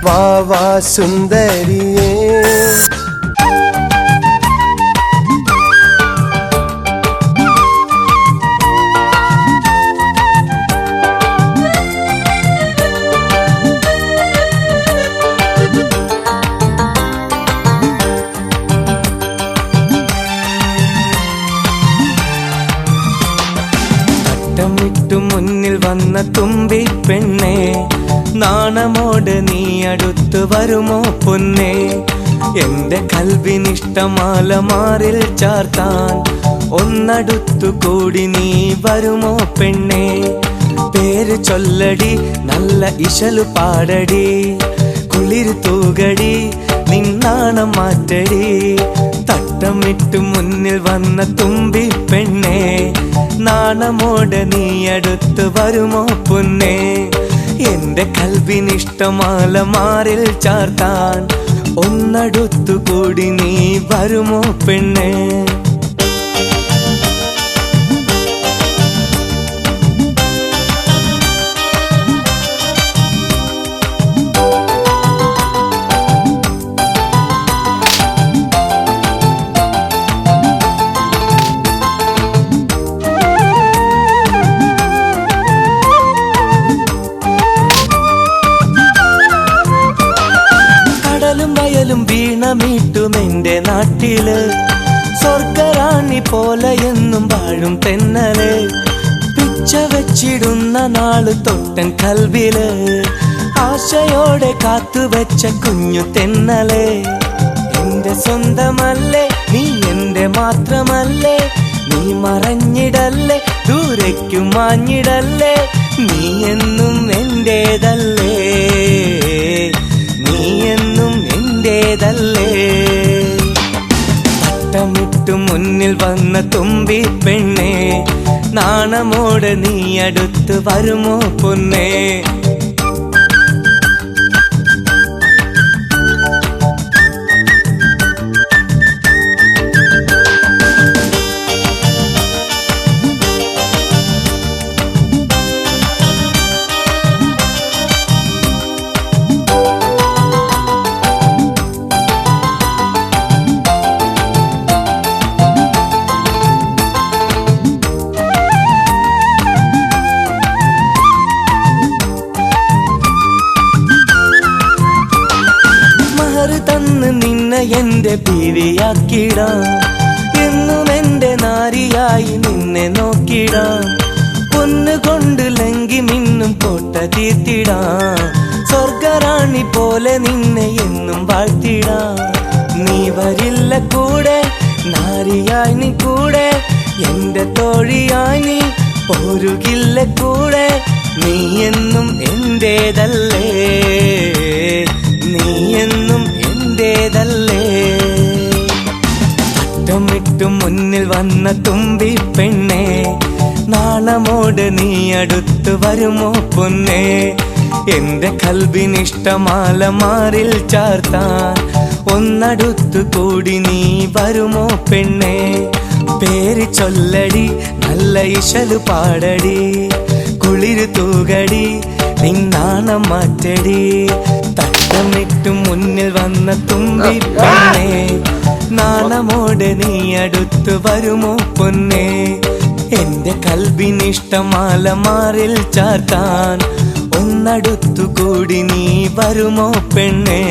വാ വാ സുന്ദരിയേ ട്ടമിട്ടു മുന്നിൽ വന്ന തുമ്പി പെണ്ണേ നാണമോട് നീ അടുത്തു വരുമോ പൊന്നേ എന്റെ കൽവിനിഷ്ടമാല മാറിൽ ചാർത്താൻ ഒന്നടുത്തു കൂടി നീ വരുമോ പെണ്ണേ പേര് ചൊല്ലടി നല്ല ഇശലു പാടടി കുളിര് തൂകടി നിന്നാണം മാറ്റടി തട്ടമിട്ടു മുന്നിൽ വന്ന തുമ്പി പെണ്ണേ നാണമോട് നീ അടുത്ത് വരുമോ പൊന്നേ എന്റെ കൽവിനിഷ്ടമാല മാറിൽ ചാർത്താൻ ഒന്നടുത്തു കൂടി നീ വരുമോ പെണ്ണേ വയലും വീണമീട്ടും എന്റെ നാട്ടില് സ്വർഗറാണി പോലെ എന്നും വാഴും തെന്നല് പിച്ച വെച്ചിടുന്ന നാള് തൊട്ടൻ കൽവില് ആശയോടെ കാത്തുവെച്ച കുഞ്ഞു തെന്നല് എന്റെ സ്വന്തമല്ലേ നീ എന്റെ മാത്രമല്ലേ നീ മറഞ്ഞിടല്ലേ ദൂരേക്കു മാഞ്ഞിടല്ലേ നീ എന്നും എന്റേതല്ലേ നീ എന്നും എന്റേതല്ലേ തട്ടമിട്ടു മുന്നിൽ വന്ന തുമ്പി പെണ്ണേ നാണമോട് നീ അടുത്ത് വരുമോ പൊന്നേ തന്ന് നിന്നെ എന്റെ ബീവിയാക്കിടാം എന്നും എന്റെ നാരിയായി നിന്നെ നോക്കിടാം പൊന്നുകൊണ്ട് ലങ്കി മിന്നും കോട്ട തീർത്തിടാം സ്വർഗറാണി പോലെ നിന്നെ എന്നും വാഴ്ത്തിടാം നീ വരില്ല കൂടെ നാരിയായി നീ കൂടെ എന്റെ തോഴിയായി നീ പോരുകില്ല കൂടെ നീ എന്നും എന്റേതല്ലേ നീ എന്നും എന്റേതല്ലേ തട്ടമിട്ടു മുന്നിൽ വന്ന തുമ്പി പെണ്ണേ നാണമോട് നീ അടുത്ത് വരുമോ പൊന്നേ എന്റെ കൽവിനിഷ്ടമാല മാറിൽ ചാർത്താൻ ഒന്നടുത്തു കൂടി നീ വരുമോ പെണ്ണേ പേര് ചൊല്ലടി നല്ല ഇശലു പാടടി കുളിര് തൂകടി നിന്നാണം മാറ്റടി തട്ടമിട്ടു മുന്നിൽ വന്ന തുമ്പി പെണ്ണേ നാണമോട് നീ അടുത്തു വരുമോ പൊന്നേ എന്റെ കൽവിനിഷ്ടമാല മാറിൽ ചാർത്താൻ ഒന്നടുത്തു കൂടി നീ വരുമോ പെണ്ണേ